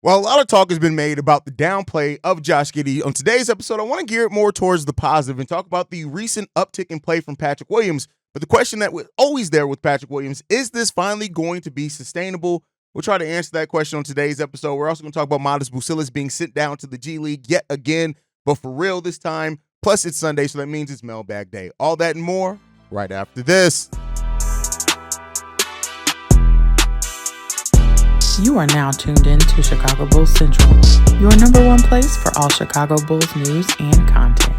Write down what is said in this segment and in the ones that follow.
Well, a lot of talk has been made about the downplay of Josh Giddy. On today's episode, I want to gear it more towards the positive and talk about the recent uptick in play from Patrick Williams. But the question that was always there with Patrick Williams, is this finally going to be sustainable? We'll try to answer that question on today's episode. We're also going to talk about Modest Bucilis being sent down to the G League yet again, but for real this time. Plus, it's Sunday, so that means it's Mailbag Day. All that and more right after this. You are now tuned in to Chicago Bulls Central, your number one place for all Chicago Bulls news and content.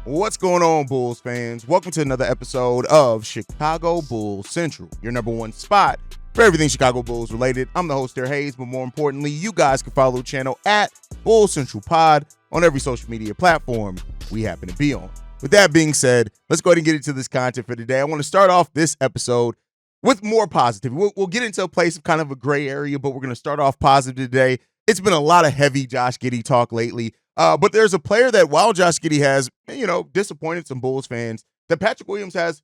What's going on, Bulls fans? Welcome to another episode of Chicago Bulls Central, your number one spot for everything Chicago Bulls related. I'm the host, Hayes, but more importantly, you guys can follow the channel at Bulls Central Pod on every social media platform we happen to be on. With that being said, let's go ahead and get into this content for today. I want to start off this episode with more positive. We'll get into a place of kind of a gray area, but we're going to start off positive today. It's been a lot of heavy Josh Giddy talk lately, but there's a player that while Josh Giddy has, disappointed some Bulls fans, that Patrick Williams has,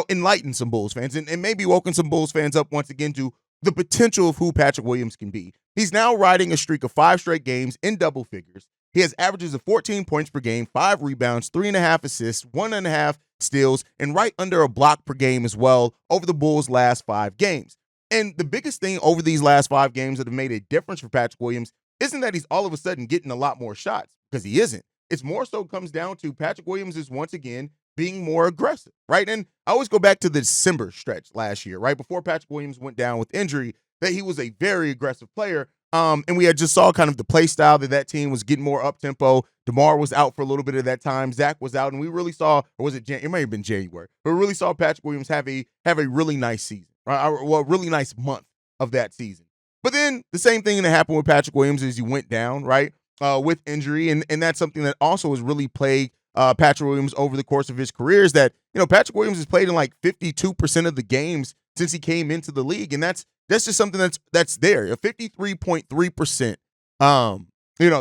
enlightened some Bulls fans and maybe woken some Bulls fans up once again to the potential of who Patrick Williams can be. He's now riding a streak of 5 straight games in double figures. He has averages of 14 points per game, 5 rebounds, 3.5 assists, 1.5 steals, and right under a block per game as well over the Bulls' last 5 games. And the biggest thing over these last 5 games that have made a difference for Patrick Williams isn't that he's all of a sudden getting a lot more shots, because he isn't. It's more so comes down to Patrick Williams is once again being more aggressive, right? And I always go back to the December stretch last year, right? Before Patrick Williams went down with injury, that he was a very aggressive player. And we had just saw kind of the play style that team was getting more up tempo. DeMar was out for a little bit of that time. Zach was out, and we really saw, or was it? It might have been January, but we really saw Patrick Williams have a really nice season, right? Well, a really nice month of that season. But then the same thing that happened with Patrick Williams is he went down, right, with injury, and that's something that also has really plagued Patrick Williams over the course of his career. Is that Patrick Williams has played in like 52% of the games since he came into the league, and that's just something that's there. 53.3%.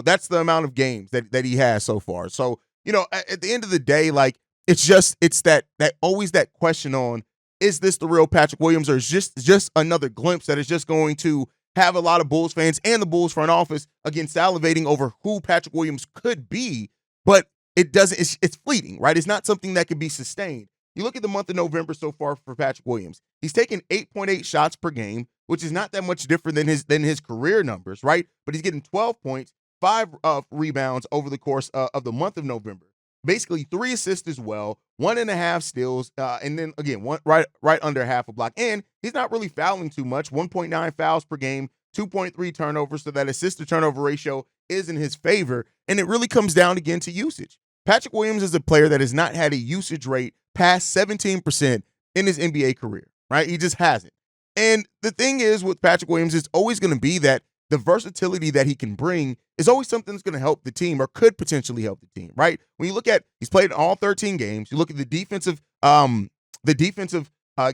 That's the amount of games that he has so far. So, at the end of the day, like it's that always that question on, is this the real Patrick Williams, or is just another glimpse that is just going to have a lot of Bulls fans and the Bulls front office again salivating over who Patrick Williams could be, but it doesn't. It's fleeting, right? It's not something that can be sustained. You look at the month of November so far for Patrick Williams. He's taken 8.8 shots per game, which is not that much different than his career numbers, right? But he's getting 12 points, 5 rebounds over the course of the month of November. Basically 3 assists as well, 1.5 steals, and then again one right under half a block. And he's not really fouling too much. 1.9 fouls per game, 2.3 turnovers, so that assist to turnover ratio is in his favor. And it really comes down again to usage. Patrick Williams is a player that has not had a usage rate past 17% in his NBA career, right? He just hasn't. And the thing is with Patrick Williams, it's always going to be that the versatility that he can bring is always something that's going to help the team or could potentially help the team, right? When you look at, he's played all 13 games. You look at the defensive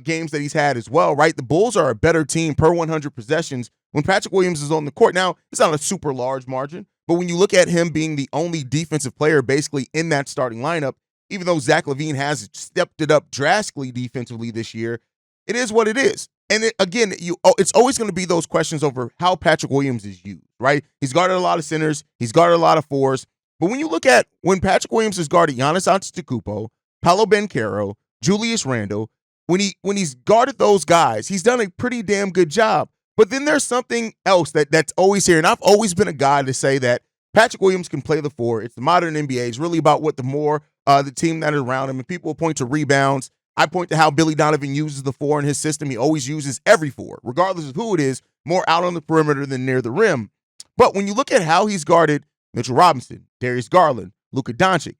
games that he's had as well, right? The Bulls are a better team per 100 possessions when Patrick Williams is on the court. Now, it's not a super large margin, but when you look at him being the only defensive player basically in that starting lineup, even though Zach LaVine has stepped it up drastically defensively this year, it is what it is. And it's always going to be those questions over how Patrick Williams is used, right? He's guarded a lot of centers. He's guarded a lot of fours. But when you look at when Patrick Williams has guarded Giannis Antetokounmpo, Paolo Banchero, Julius Randle, when he's guarded those guys, he's done a pretty damn good job. But then there's something else that's always here. And I've always been a guy to say that Patrick Williams can play the 4. It's the modern NBA. It's really about what the more the team that is around him. And people point to rebounds. I point to how Billy Donovan uses the 4 in his system. He always uses every 4, regardless of who it is, more out on the perimeter than near the rim. But when you look at how he's guarded Mitchell Robinson, Darius Garland, Luka Doncic,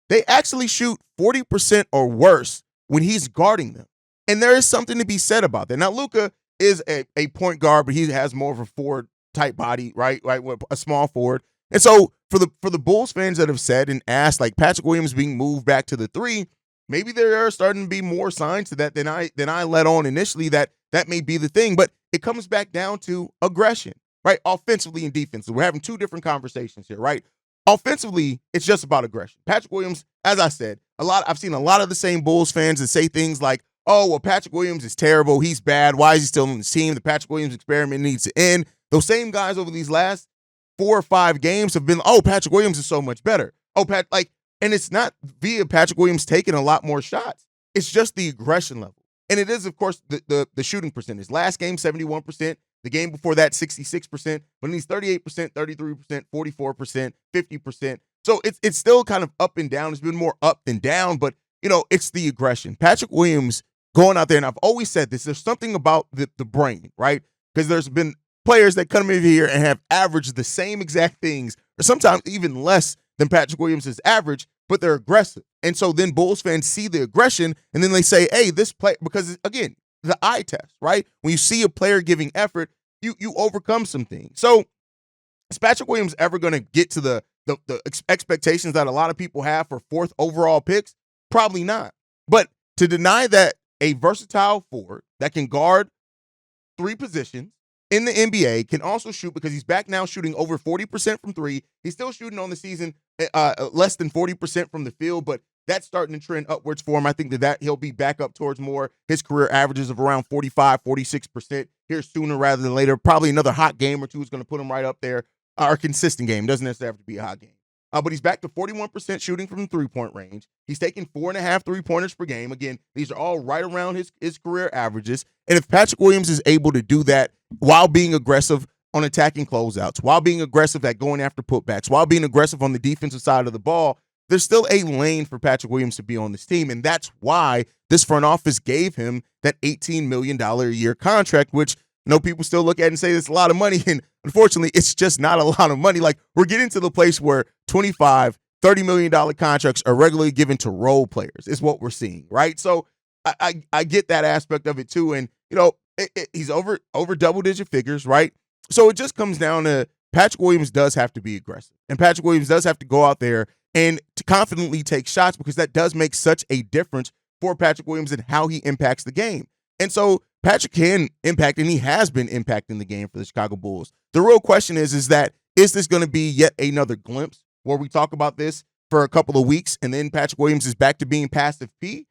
they actually shoot 40% or worse when he's guarding them. And there is something to be said about that. Now, Luka is a point guard, but he has more of a forward type body, right? A small forward. And so for the Bulls fans that have said and asked, like Patrick Williams being moved back to the 3, maybe there are starting to be more signs to that than I let on initially that may be the thing. But it comes back down to aggression, right? Offensively and defensively. We're having 2 different conversations here, right? Offensively, it's just about aggression. Patrick Williams, as I said, I've seen a lot of the same Bulls fans that say things like, oh, well, Patrick Williams is terrible. He's bad. Why is he still on the team? The Patrick Williams experiment needs to end. Those same guys over these last 4 or 5 games have been, oh, Patrick Williams is so much better. Oh, and it's not via Patrick Williams taking a lot more shots. It's just the aggression level. And it is, of course, the shooting percentage. Last game, 71%. The game before that, 66%. But he's 38%, 33%, 44%, 50%. So it's still kind of up and down. It's been more up than down, but, it's the aggression. Patrick Williams going out there, and I've always said this, there's something about the brain, right? Because there's been players that come in here and have averaged the same exact things, or sometimes even less than Patrick Williams' average, but they're aggressive. And so then Bulls fans see the aggression, and then they say, hey, this play, because again, the eye test, right? When you see a player giving effort, you overcome some things. So is Patrick Williams ever going to get to the expectations that a lot of people have for 4th overall picks? Probably not. But to deny that a versatile forward that can guard 3 positions in the NBA can also shoot, because he's back now shooting over 40% from 3. He's still shooting on the season less than 40% from the field, but that's starting to trend upwards for him. I think that he'll be back up towards more his career averages of around 45, 46% here sooner rather than later. Probably another hot game or two is going to put him right up there, or a consistent game. Doesn't necessarily have to be a hot game. But he's back to 41% shooting from the 3-point range. He's taking 4.5 3-pointers per game. Again, these are all right around his career averages. And if Patrick Williams is able to do that while being aggressive on attacking closeouts, while being aggressive at going after putbacks, while being aggressive on the defensive side of the ball, there's still a lane for Patrick Williams to be on this team. And that's why this front office gave him that $18 million a year contract, which people still look at and say it's a lot of money. And unfortunately, it's just not a lot of money. Like, we're getting to the place where $25, $30 million contracts are regularly given to role players is what we're seeing, right? So I get that aspect of it too. And, he's over double-digit figures, right? So it just comes down to Patrick Williams does have to be aggressive. And Patrick Williams does have to go out there and to confidently take shots, because that does make such a difference for Patrick Williams and how he impacts the game. And so Patrick can impact, and he has been impacting the game for the Chicago Bulls. The real question is this going to be yet another glimpse where we talk about this for a couple of weeks and then Patrick Williams is back to being passive P?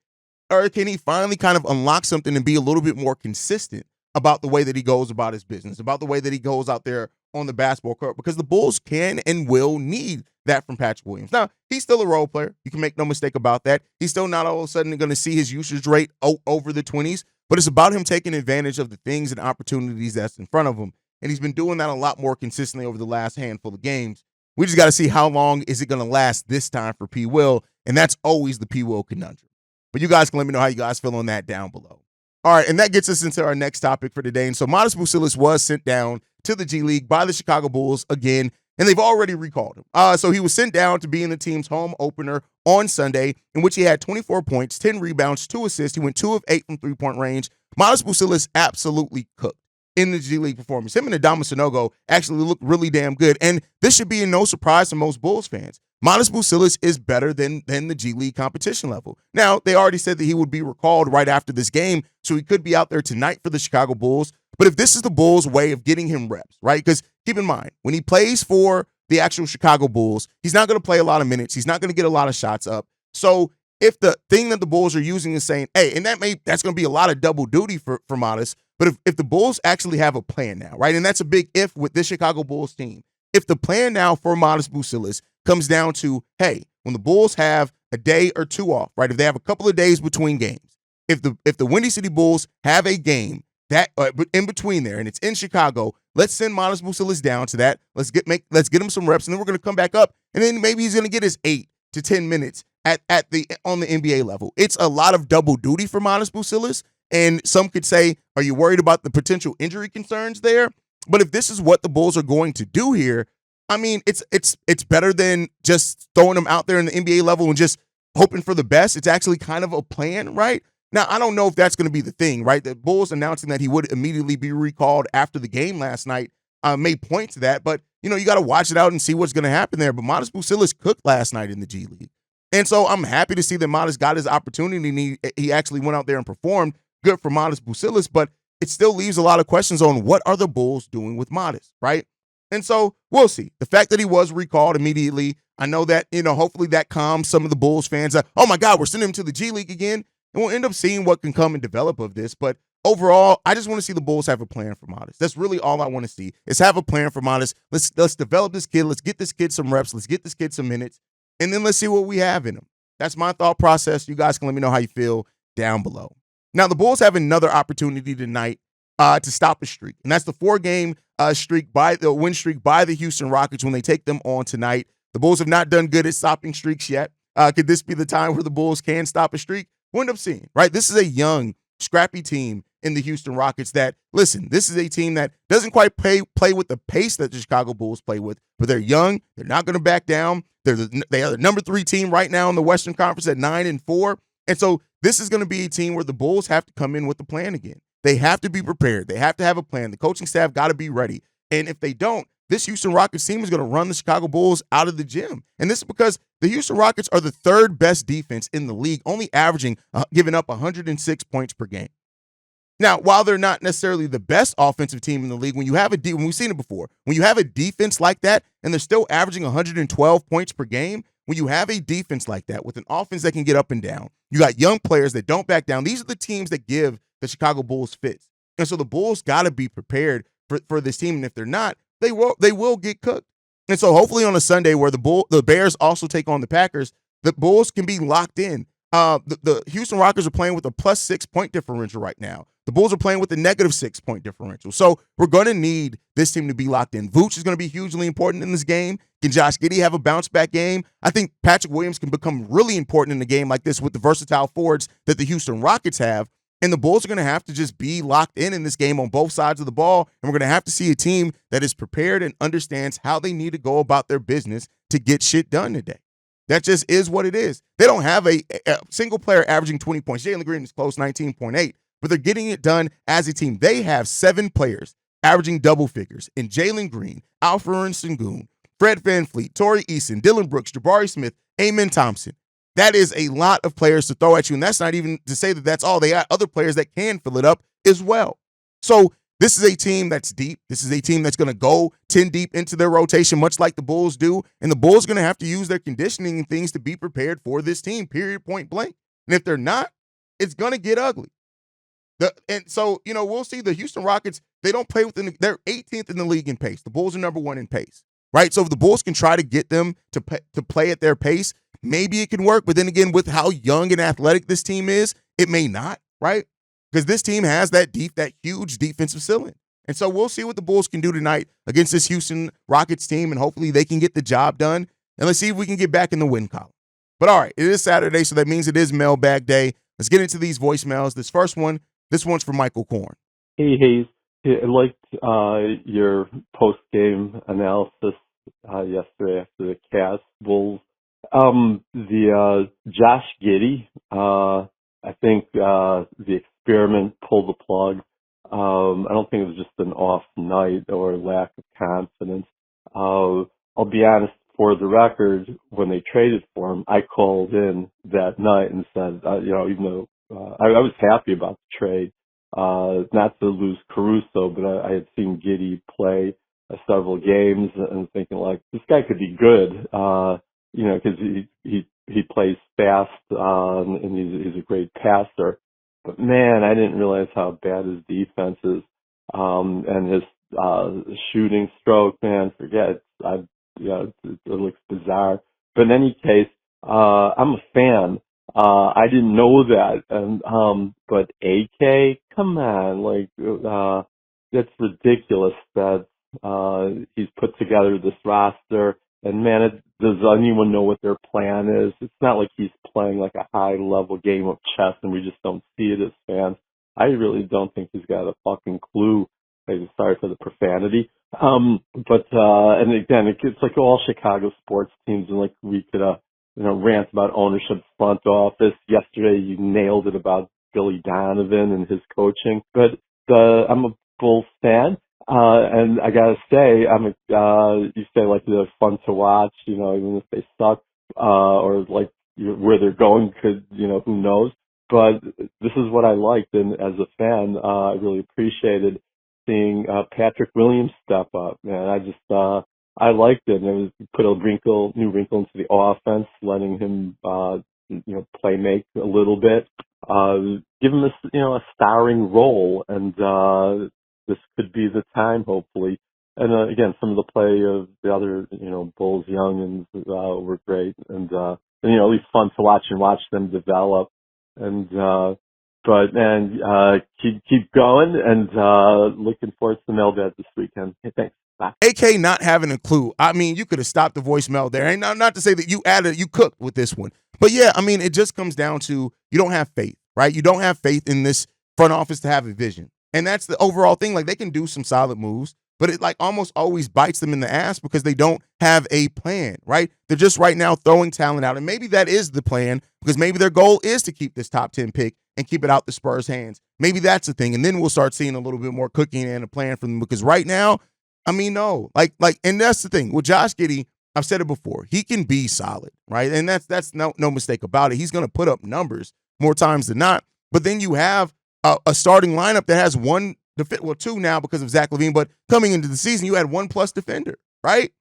Or can he finally kind of unlock something and be a little bit more consistent about the way that he goes about his business, about the way that he goes out there on the basketball court? Because the Bulls can and will need that from Patrick Williams. Now, he's still a role player. You can make no mistake about that. He's still not all of a sudden going to see his usage rate over the 20s, but it's about him taking advantage of the things and opportunities that's in front of him. And he's been doing that a lot more consistently over the last handful of games. We just got to see how long is it going to last this time for P. Will, and that's always the P. Will conundrum. But you guys can let me know how you guys feel on that down below. All right, and that gets us into our next topic for today. And so Modest Bucilis was sent down to the G League by the Chicago Bulls again, and they've already recalled him. So he was sent down to be in the team's home opener on Sunday, in which he had 24 points, 10 rebounds, 2 assists. He went 2 of 8 from 3-point range. Modest Bucilis absolutely cooked in the G League performance. Him and Adama Sanogo actually looked really damn good, and this should be no surprise to most Bulls fans. Modest Bucilis is better than the G League competition level. Now, they already said that he would be recalled right after this game, so he could be out there tonight for the Chicago Bulls. But if this is the Bulls' way of getting him reps, right? Because keep in mind, when he plays for the actual Chicago Bulls, he's not going to play a lot of minutes. He's not going to get a lot of shots up. So if the thing that the Bulls are using is saying, hey, and that's going to be a lot of double duty for Modest. But if the Bulls actually have a plan now, right? And that's a big if with this Chicago Bulls team. If the plan now for Modest Bucilis comes down to, hey, when the Bulls have a day or two off, right? If they have a couple of days between games, if the Windy City Bulls have a game that in between there and it's in Chicago, let's send Modest Bucilis down to that. Let's get him some reps, and then we're going to come back up, and then maybe he's going to get his 8 to 10 minutes on the NBA level. It's a lot of double duty for Modest Bucilis, and some could say, are you worried about the potential injury concerns there? But if this is what the Bulls are going to do here, I mean, it's better than just throwing him out there in the NBA level and just hoping for the best. It's actually kind of a plan, right? Now, I don't know if that's going to be the thing, right? The Bulls announcing that he would immediately be recalled after the game last night may point to that, but, you got to watch it out and see what's going to happen there. But Modest Bucilis cooked last night in the G League. And so I'm happy to see that Modest got his opportunity and he actually went out there and performed. Good for Modest Bucilis, but it still leaves a lot of questions on what are the Bulls doing with Modest, right? And so we'll see. The fact that he was recalled immediately, I know that, hopefully that calms some of the Bulls fans. Oh, my God, we're sending him to the G League again. and we'll end up seeing what can come and develop of this. But overall, I just want to see the Bulls have a plan for Modest. That's really all I want to see is have a plan for Modest. Let's develop this kid. Let's get this kid some reps. Let's get this kid some minutes, and then let's see what we have in him. That's my thought process. You guys can let me know how you feel down below. Now, the Bulls have another opportunity tonight to stop a streak, and that's the 4-game win streak by the Houston Rockets when they take them on tonight. The Bulls have not done good at stopping streaks yet. Could this be the time where the Bulls can stop a streak? We'll end up seeing, right? This is a young, scrappy team in the Houston Rockets that, listen, this is a team that doesn't quite play with the pace that the Chicago Bulls play with, but they're young. They're not going to back down. They are the number 3 team right now in the Western Conference at 9-4. And so this is going to be a team where the Bulls have to come in with the plan again. They have to be prepared. They have to have a plan. The coaching staff got to be ready. And if they don't, this Houston Rockets team is going to run the Chicago Bulls out of the gym. And this is because the Houston Rockets are the 3rd best defense in the league, only averaging, giving up 106 points per game. Now, while they're not necessarily the best offensive team in the league, when we've seen it before, when you have a defense like that and they're still averaging 112 points per game, when you have a defense like that with an offense that can get up and down, you got young players that don't back down. These are the teams that give the Chicago Bulls fits. And so the Bulls got to be prepared for this team. And if they're not, they will get cooked. And so hopefully on a Sunday where the Bears also take on the Packers, the Bulls can be locked in. The Houston Rockets are playing with a +6 point differential right now. The Bulls are playing with a -6 point differential. So we're going to need this team to be locked in. Vooch is going to be hugely important in this game. Can Josh Giddy have a bounce-back game? I think Patrick Williams can become really important in a game like this with the versatile forwards that the Houston Rockets have. And the Bulls are going to have to just be locked in this game on both sides of the ball. And we're going to have to see a team that is prepared and understands how they need to go about their business to get shit done today. That just is what it is. They don't have a single player averaging 20 points. Jalen Green is close, 19.8, but they're getting it done as a team. They have 7 players averaging double figures in Jalen Green, Alperen Sengun, Fred VanVleet, Torrey Eason, Dylan Brooks, Jabari Smith, Amen Thompson. That is a lot of players to throw at you, and that's not even to say that that's all. They got other players that can fill it up as well. So this is a team that's deep. This is a team that's going to go 10 deep into their rotation, much like the Bulls do, and the Bulls are going to have to use their conditioning and things to be prepared for this team, period, point blank. And if they're not, it's going to get ugly. And so, we'll see the Houston Rockets, they don't play they're 18th in the league in pace. The Bulls are number 1 in pace, right? So if the Bulls can try to get them to play at their pace, maybe it can work. But then again, with how young and athletic this team is, it may not, right? Because this team has that huge defensive ceiling. And so we'll see what the Bulls can do tonight against this Houston Rockets team, and hopefully they can get the job done. And let's see if we can get back in the win column. But all right, it is Saturday, so that means it is Mailbag Day. Let's get into these voicemails. This one's for Michael Korn. Hey, Hayes. I liked your post-game analysis yesterday after the Cavs Bulls. The Josh Giddy, I think the experiment pulled the plug. I don't think it was just an off night or lack of confidence. I'll be honest, for the record, when they traded for him, I called in that night and said, even though I was happy about the trade, not to lose Caruso, but I had seen Giddy play several games and thinking like, this guy could be good, because he plays fast, and he's a great passer. But man, I didn't realize how bad his defense is, and his shooting stroke. Man, forget it. It looks bizarre. But in any case, I'm a fan. I didn't know that, and but AK, come on, that's ridiculous that he's put together this roster. And man, does anyone know what their plan is? It's not like he's playing like a high-level game of chess and we just don't see it as fans. I really don't think he's got a fucking clue. Sorry for the profanity. And again, it's like all Chicago sports teams, and like we could, rant about ownership, front office. Yesterday, you nailed it about Billy Donovan and his coaching. But I'm a Bulls fan. And I gotta say, you say like they're fun to watch, even if they suck, or like where they're going could, who knows. But this is what I liked, and as a fan, I really appreciated seeing Patrick Williams step up. Man, I liked it, and it was put a new wrinkle into the offense, letting him, play make a little bit. give him a starring role, and this could be the time, hopefully. And again, some of the play of the other, Bulls youngins were great, and at least fun to watch them develop. And but man, keep going, and looking forward to the Mailbag this weekend. Hey, thanks. Bye. AK not having a clue. I mean, you could have stopped the voicemail there. And not to say that you cooked with this one. But yeah, I mean, it just comes down to you don't have faith, right? You don't have faith in this front office to have a vision. And that's the overall thing. Like, they can do some solid moves, but it like almost always bites them in the ass because they don't have a plan, right? They're just right now throwing talent out. And maybe that is the plan, because maybe their goal is to keep this top 10 pick and keep it out the Spurs' hands. Maybe that's the thing. And then we'll start seeing a little bit more cooking and a plan from them, because right now, I mean, no, like, and that's the thing with Josh Giddy. I've said it before. He can be solid, right? And that's no mistake about it. He's going to put up numbers more times than not. But then you have a starting lineup that has two now because of Zach LaVine, but coming into the season, you had 1+ defender, right?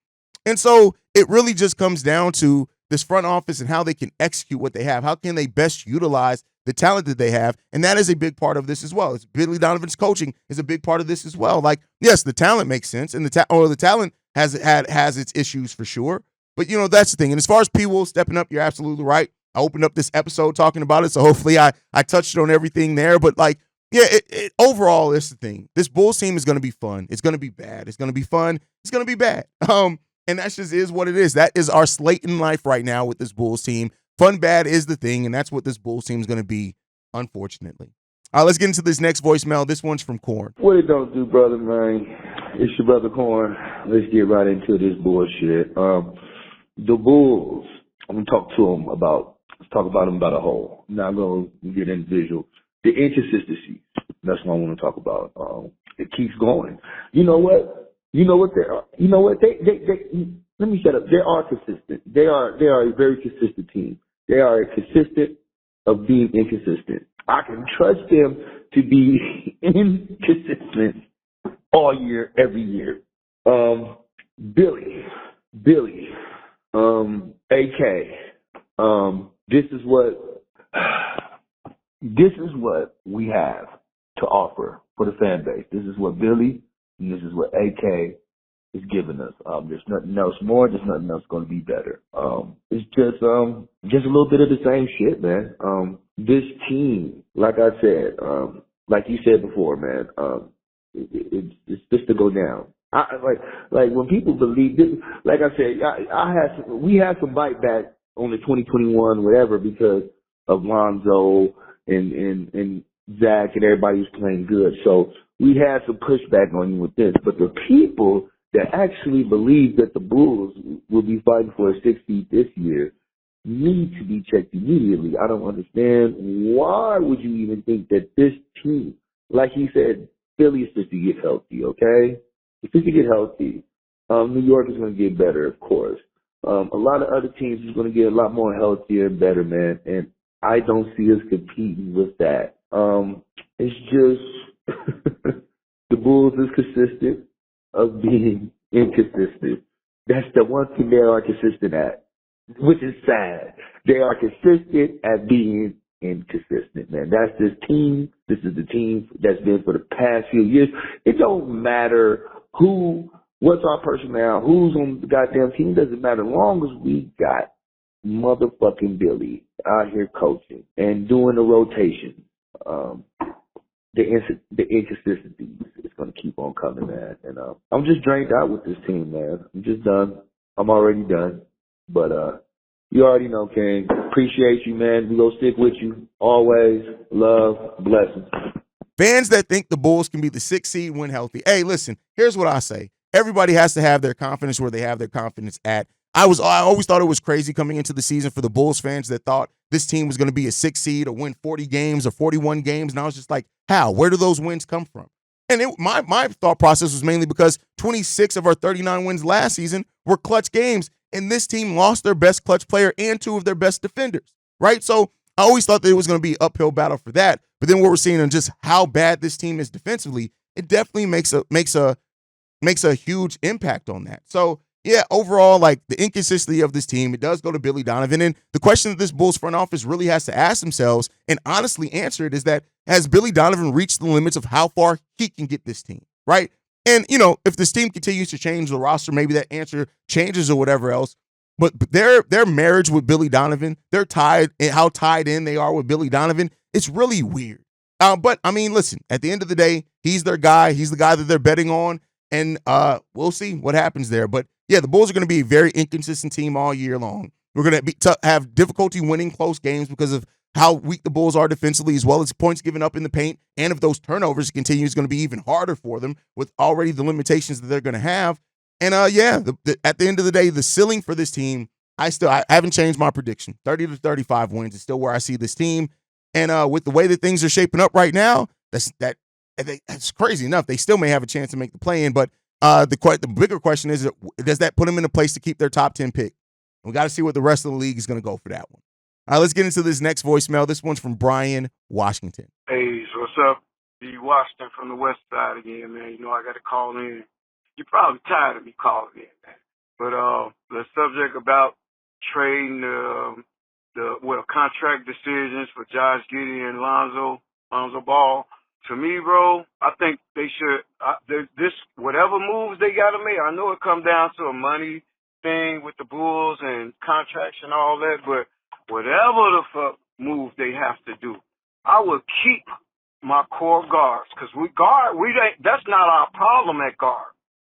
And so it really just comes down to this front office and how they can execute what they have. How can they best utilize the talent that they have? And that is a big part of this as well. It's Billy Donovan's coaching is a big part of this as well. Like, yes, the talent makes sense, and the talent has its issues for sure. But that's the thing. And as far as P. Will stepping up, you're absolutely right. I opened up this episode talking about it, so hopefully I touched on everything there. But overall, it's the thing. This Bulls team is going to be fun. It's going to be bad. It's going to be fun. It's going to be bad. And that just is what it is. That is our slate in life right now with this Bulls team. Fun, bad is the thing, and that's what this Bulls team is going to be, unfortunately. All right, let's get into this next voicemail. This one's from Corn. What it don't do, brother, man? It's your brother Corn. Let's get right into this bullshit. The Bulls, I'm going to talk about them about a whole. I'm not going to get individual. The inconsistency, that's what I want to talk about. It keeps going. You know what they are? You know what? They let me shut up. They are consistent. They are a very consistent team. They are consistent of being inconsistent. I can trust them to be inconsistent all year, every year. Billy, AK, this is what we have to offer for the fan base. This is what Billy and this is what AK is giving us. There's nothing else more. There's nothing else going to be better. It's just a little bit of the same shit, man. This team, like I said, like you said before, man, it's just to go down. Like when people believe this, like I said, we had some bite back on the 2021 whatever because of Lonzo and Zach and everybody was playing good. So we had some pushback on you with this, but the people that actually believe that the Bulls will be fighting for a 6th seed this year need to be checked immediately. I don't understand. Why would you even think that this team, like he said, Philly is just to get healthy, okay? It's just to get healthy. New York is going to get better, of course. A lot of other teams is going to get a lot more healthier and better, man, and I don't see us competing with that. It's just the Bulls is consistent of being inconsistent. That's the one thing they are consistent at, which is sad. They are consistent at being inconsistent, man. That's this team. This is the team that's been for the past few years. It don't matter what's our personnel, who's on the goddamn team. It doesn't matter as long as we got motherfucking Billy out here coaching and doing the rotation. The inconsistency is going to keep on coming, man. And I'm just drained out with this team, man. I'm just done. I'm already done. But you already know, King. Appreciate you, man. We gonna stick with you always. Love, blessings. Fans that think the Bulls can be the 6th seed when healthy. Hey, listen, here's what I say. Everybody has to have their confidence where they have their confidence at. I always thought it was crazy coming into the season for the Bulls fans that thought this team was going to be a 6th seed or win 40 games or 41 games. And I was just like, how? Where do those wins come from? And my thought process was mainly because 26 of our 39 wins last season were clutch games. And this team lost their best clutch player and 2 of their best defenders, right? So I always thought that it was going to be an uphill battle for that. But then what we're seeing and just how bad this team is defensively, it definitely makes a huge impact on that. So yeah, overall, like the inconsistency of this team, it does go to Billy Donovan. And the question that this Bulls front office really has to ask themselves and honestly answer it is that has Billy Donovan reached the limits of how far he can get this team, right? And, if this team continues to change the roster, maybe that answer changes or whatever else. But their marriage with Billy Donovan, they're tied, and how tied in they are with Billy Donovan, it's really weird. But, I mean, listen, at the end of the day, he's their guy. He's the guy that they're betting on. And we'll see what happens there. But, yeah, the Bulls are going to be a very inconsistent team all year long. We're going to have difficulty winning close games because of how weak the Bulls are defensively, as well as points given up in the paint. And if those turnovers continue, it's going to be even harder for them with already the limitations that they're going to have. And, at the end of the day, the ceiling for this team, I haven't changed my prediction. 30 to 35 wins is still where I see this team. And with the way that things are shaping up right now, that's crazy enough. They still may have a chance to make the play-in, but the bigger question is, does that put them in a place to keep their top 10 pick? We got to see what the rest of the league is going to go for that one. All right, let's get into this next voicemail. This one's from Brian Washington. Hey, so what's up? D. Washington from the west side again, man. I got to call in. You're probably tired of me calling in, man. But the subject about trading the contract decisions for Josh Giddy and Lonzo Ball, to me, bro, I think they should. Whatever moves they got to make, I know it come down to a money thing with the Bulls and contracts and all that, but whatever the fuck move they have to do, I would keep my core guards because that's not our problem at guard.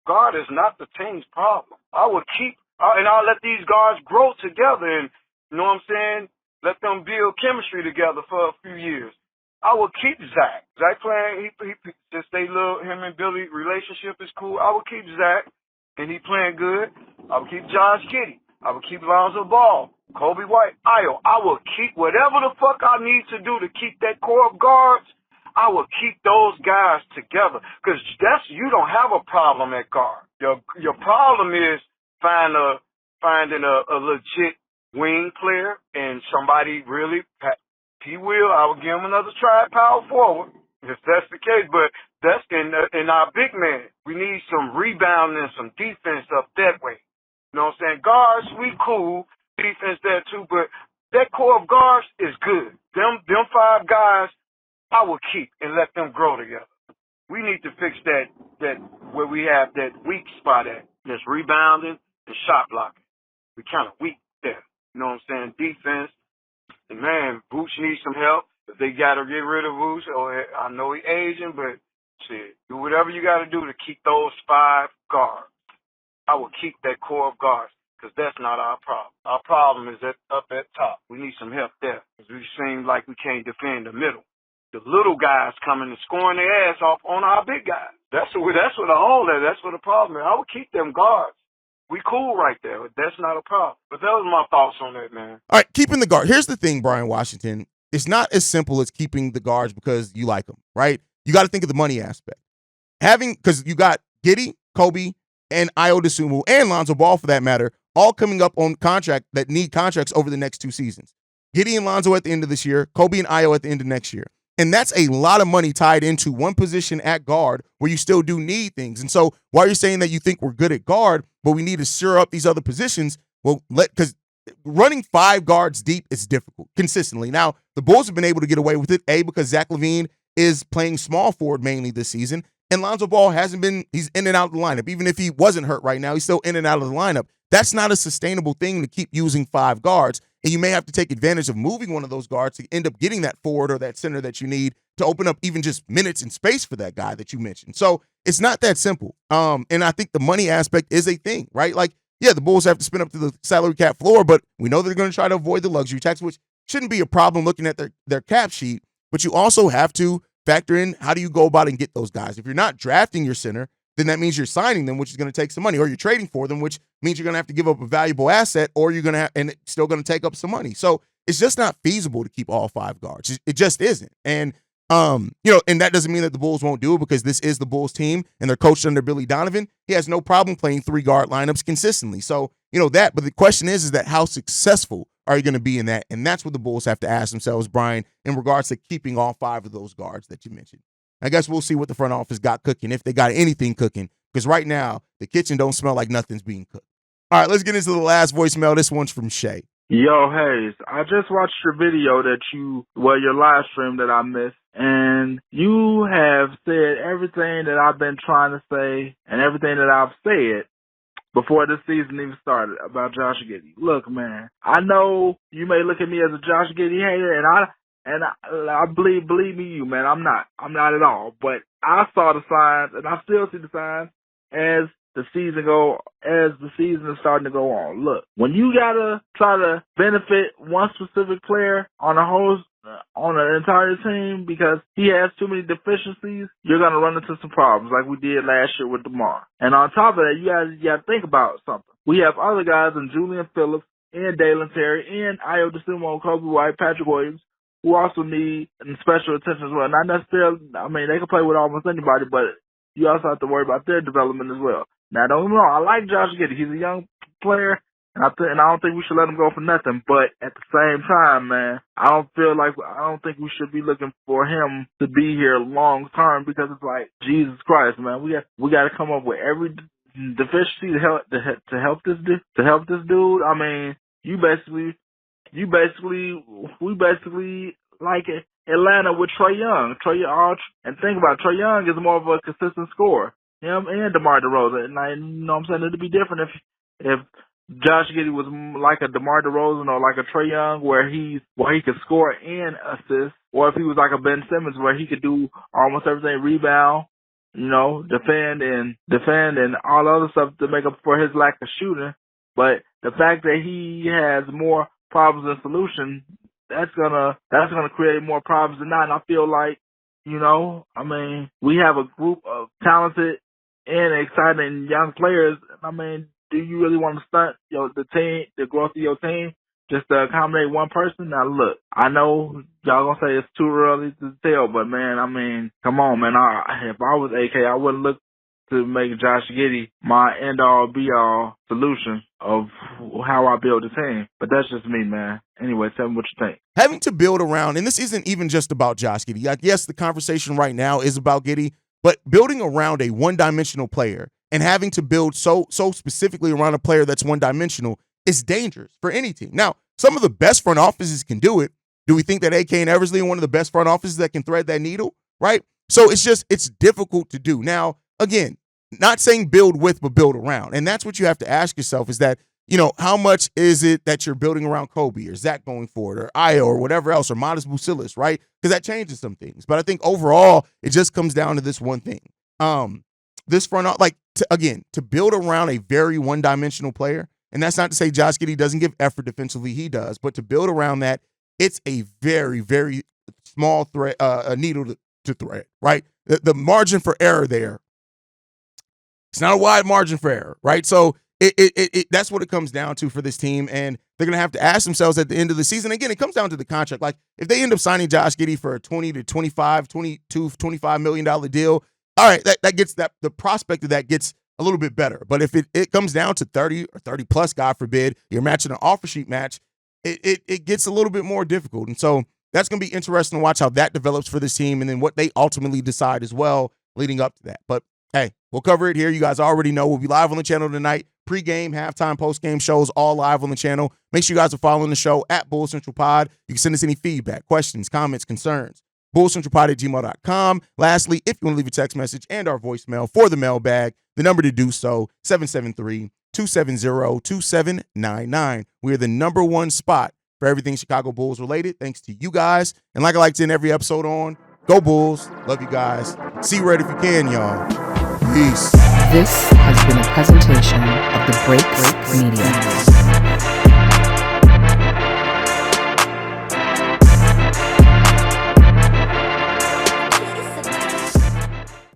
Guard is not the team's problem. I would keep, and I'll let these guards grow together and, you know what I'm saying, let them build chemistry together for a few years. I would keep Zach. Zach playing, since him and Billy relationship is cool, I would keep Zach, and he playing good. I would keep Josh Giddy. I would keep Lonzo Ball, Kobe White, Ayo. I would keep whatever the fuck I need to do to keep that core of guards. I would keep those guys together because you don't have a problem at guard. Your problem is finding a legit wing player and somebody really. I would give him another try at power forward if that's the case. But that's in our big man. We need some rebounding and some defense up that way. You know what I'm saying? Guards, we cool. Defense there too, but that core of guards is good. Them 5 guys, I will keep and let them grow together. We need to fix that where we have that weak spot at. That's rebounding and shot blocking. We kind of weak there. You know what I'm saying? Defense. And man, Vooch needs some help. If they got to get rid of Vooch, I know he's aging, but shit, do whatever you got to do to keep those 5 guards. I will keep that core of guards because that's not our problem. Our problem is up at top. We need some help there because we seem like we can't defend the middle. The little guys coming and scoring their ass off on our big guys. That's what the hole is. That's what the problem is. I would keep them guards. We cool right there. That's not a problem. But that was my thoughts on that, man. All right, keeping the guard. Here's the thing, Brian Washington. It's not as simple as keeping the guards because you like them, right? You got to think of the money aspect. Because you got Giddy, Kobe, and Ayo Dosunmu, and Lonzo Ball, for that matter, all coming up on contract that need contracts over the next 2 seasons. Giddy and Lonzo at the end of this year, Kobe and Ayo at the end of next year. And that's a lot of money tied into one position at guard where you still do need things. And so while you're saying that you think we're good at guard, but we need to shore up these other positions, because running 5 guards deep is difficult consistently. Now, the Bulls have been able to get away with it, because Zach LaVine is playing small forward mainly this season, and Lonzo Ball he's in and out of the lineup. Even if he wasn't hurt right now, he's still in and out of the lineup. That's not a sustainable thing to keep using 5 guards. And you may have to take advantage of moving one of those guards to end up getting that forward or that center that you need to open up even just minutes and space for that guy that you mentioned. So it's not that simple. And I think the money aspect is a thing, right? Like, yeah, the Bulls have to spin up to the salary cap floor, but we know they're going to try to avoid the luxury tax, which shouldn't be a problem looking at their cap sheet. But you also have to factor in how do you go about and get those guys. If you're not drafting your center, then that means you're signing them, which is going to take some money, or you're trading for them, which means you're going to have to give up a valuable asset, or you're going to and it's still going to take up some money. So it's just not feasible to keep all 5 guards. It just isn't. And and that doesn't mean that the Bulls won't do it, because this is the Bulls team and they're coached under Billy Donovan. He has no problem playing 3 guard lineups consistently. So, but the question is that how successful are you going to be in that? And that's what the Bulls have to ask themselves, Brian, in regards to keeping all 5 of those guards that you mentioned. I guess we'll see what the front office got cooking, if they got anything cooking, because right now the kitchen don't smell like nothing's being cooked. All right, let's get into the last voicemail. This one's from Shay. Yo, Hayes, I just watched your video your live stream that I missed, and you have said everything that I've been trying to say and everything that I've said before this season even started about Josh Giddy. Look, man, I know you may look at me as a Josh Giddy hater, and I believe me, you man, I'm not at all. But I saw the signs, and I still see the signs as the season is starting to go on. Look, when you gotta try to benefit one specific player on an entire team because he has too many deficiencies, you're gonna run into some problems like we did last year with DeMar. And on top of that, you gotta think about something. We have other guys in Julian Phillips and Dalen Terry and Ayo Dosunmu, Kobe White, Patrick Williams, who also need special attention as well. Not necessarily, I mean, they can play with almost anybody, but you also have to worry about their development as well. Now, don't get me wrong, I like Josh Giddy. He's a young player, and I don't think we should let him go for nothing. But at the same time, man, I don't think we should be looking for him to be here long term because it's like, Jesus Christ, man, we got to come up with every deficiency to help this dude. I mean, we basically like Atlanta with Trae Young. And think about it, Trae Young is more of a consistent scorer. Him and DeMar DeRozan. And I know what I'm saying, it'd be different if Josh Giddy was like a DeMar DeRozan or like a Trae Young where he could score and assist, or if he was like a Ben Simmons where he could do almost everything, rebound, defend and all other stuff to make up for his lack of shooting. But the fact that he has more problems than solutions, that's gonna create more problems than not. And I feel like, I mean, we have a group of talented and exciting young players. I mean, do you really want to stunt the team, the growth of your team, just to accommodate one person? Now, look, I know y'all gonna say it's too early to tell, but man, I mean, come on, man. If I was AK, I wouldn't look to make Josh Giddy my end-all, be-all solution of how I build a team. But that's just me, man. Anyway, tell me what you think. Having to build around, and this isn't even just about Josh Giddy. Like, yes, the conversation right now is about Giddy, but building around a one-dimensional player and having to build so specifically around a player that's one-dimensional is dangerous for any team. Now, some of the best front offices can do it. Do we think that AK and Eversley are one of the best front offices that can thread that needle, right? So it's difficult to do. Now, again, not saying build with, but build around. And that's what you have to ask yourself is that, how much is it that you're building around Kobe or Zach going forward or Ayo or whatever else or Modest Busilis, right? Because that changes some things. But I think overall, it just comes down to this one thing. This front, to build around a very one-dimensional player, and that's not to say Josh Giddy doesn't give effort defensively, he does, but to build around that, it's a very, very small thread, a needle to thread, right? The margin for error there, it's not a wide margin for error, right? So that's what it comes down to for this team, and they're going to have to ask themselves at the end of the season. Again, it comes down to the contract. Like, if they end up signing Josh Giddy for a $25 million deal, all right, that gets the prospect of that gets a little bit better. But if it comes down to 30 or 30 plus, God forbid, you're matching an offer sheet match, it gets a little bit more difficult. And so that's going to be interesting to watch how that develops for this team and then what they ultimately decide as well leading up to that. But hey, we'll cover it here. You guys already know we'll be live on the channel tonight. Pre-game, halftime, post-game shows all live on the channel. Make sure you guys are following the show at Bull Central Pod. You can send us any feedback, questions, comments, concerns. BullCentralPod@gmail.com. Lastly, if you want to leave a text message and our voicemail for the mailbag, the number to do so, 773-270-2799. We are the number one spot for everything Chicago Bulls related, thanks to you guys. And like I like to end every episode on, go Bulls. Love you guys. See you right if you can, y'all. Peace. This has been a presentation of the Break Media.